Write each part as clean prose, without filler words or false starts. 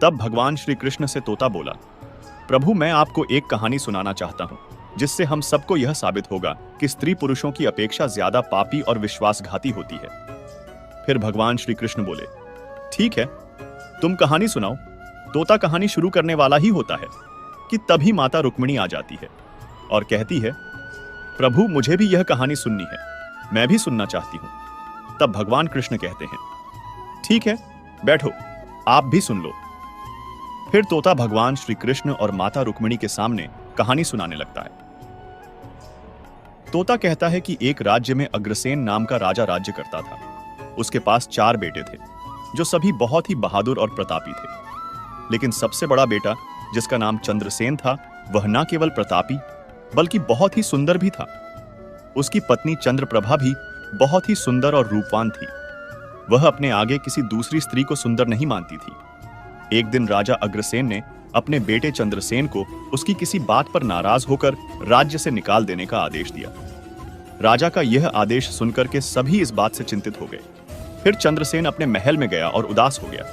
तब भगवान श्री कृष्ण से तोता बोला, प्रभु मैं आपको एक कहानी सुनाना चाहता हूँ जिससे हम सबको यह साबित होगा कि स्त्री पुरुषों की अपेक्षा ज्यादा पापी और विश्वासघाती होती है। फिर भगवान श्री कृष्ण बोले, ठीक है, तुम कहानी सुनाओ। तोता कहानी शुरू करने वाला ही होता है कि तभी माता रुक्मिणी आ जाती है और कहती है, प्रभु मुझे भी यह कहानी सुननी है, मैं भी सुनना चाहती हूं। तब भगवान कृष्ण कहते हैं, ठीक है, बैठो, आप भी सुन लो। फिर तोता भगवान श्री कृष्ण और माता रुक्मिणी के सामने कहानी सुनाने लगता है। तोता कहता है कि एक राज्य में अग्रसेन नाम का राजा राज्य करता था। उसके पास 4 बेटे थे जो सभी बहुत ही बहादुर और प्रतापी थे। लेकिन सबसे बड़ा बेटा, जिसका नाम चंद्रसेन था, वह न केवल प्रतापी बल्कि बहुत ही सुंदर भी था। उसकी पत्नी चंद्रप्रभा भी बहुत ही सुंदर और रूपवान थी। वह अपने आगे किसी दूसरी स्त्री को सुंदर नहीं मानती थी। एक दिन राजा अग्रसेन ने अपने बेटे चंद्रसेन को उसकी किसी बात पर नाराज होकर राज्य से निकाल देने का आदेश दिया। राजा का यह आदेश सुनकर के सभी इस बात से चिंतित हो गए। फिर चंद्रसेन अपने महल में गया और उदास हो गया।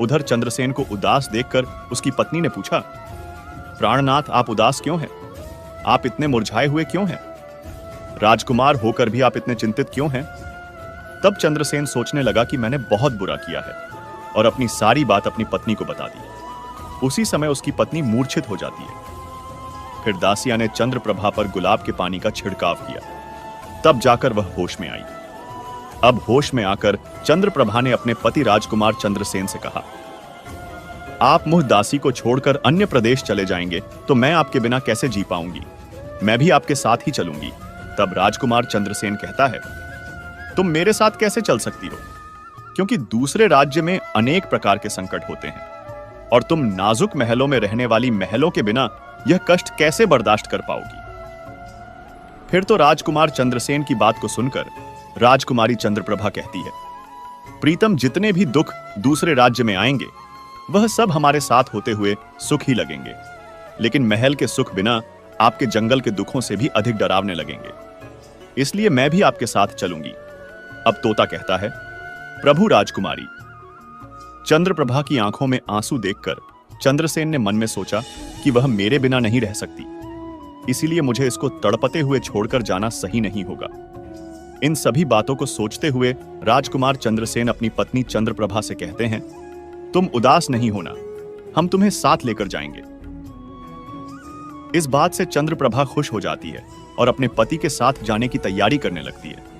उधर चंद्रसेन को उदास देखकर उसकी पत्नी ने पूछा, प्राणनाथ आप उदास क्यों हैं? आप इतने मुरझाए हुए क्यों हैं? राजकुमार होकर भी आप इतने चिंतित क्यों हैं? तब चंद्रसेन सोचने लगा कि मैंने बहुत बुरा किया है और अपनी सारी बात अपनी पत्नी को बता दी। उसी समय उसकी पत्नी मूर्छित हो जाती है। फिर दासिया ने चंद्रप्रभा पर गुलाब के पानी का छिड़काव किया। तब जाकर वह होश में आई। अब होश में आकर चंद्रप्रभा ने अपने पति राजकुमार चंद्रसेन से कहा, आप मुझ दासी को छोड़कर अन्य प्रदेश चले जाएंगे तो मैं आपके बिना कैसे जी पाऊंगी? मैं भी आपके साथ ही चलूंगी। तब राजकुमार चंद्रसेन कहता है, तुम मेरे साथ कैसे चल सकती हो? क्योंकि दूसरे राज्य में अनेक प्रकार के संकट होते हैं और तुम नाजुक महलों में रहने वाली महलों के बिना यह कष्ट कैसे बर्दाश्त कर पाओगी? फिर तो राजकुमार चंद्रसेन की बात को सुनकर राजकुमारी चंद्रप्रभा कहती है, प्रीतम जितने भी दुख दूसरे राज्य में आएंगे वह सब हमारे साथ होते हुए सुख ही लगेंगे, लेकिन महल के सुख बिना आपके जंगल के दुखों से भी अधिक डरावने लगेंगे। इसलिए मैं भी आपके साथ चलूंगी। अब तोता कहता है, प्रभु राजकुमारी। चंद्रप्रभा की आंखों में आंसू देखकर चंद्रसेन ने मन में सोचा कि वह मेरे बिना नहीं रह सकती, इसीलिए मुझे इसको तड़पते हुए छोड़कर जाना सही नहीं होगा। इन सभी बातों को सोचते हुए राजकुमार चंद्रसेन अपनी पत्नी चंद्रप्रभा से कहते हैं, तुम उदास नहीं होना, हम तुम्हें साथ लेकर जाएंगे। इस बात से चंद्रप्रभा खुश हो जाती है और अपने पति के साथ जाने की तैयारी करने लगती है।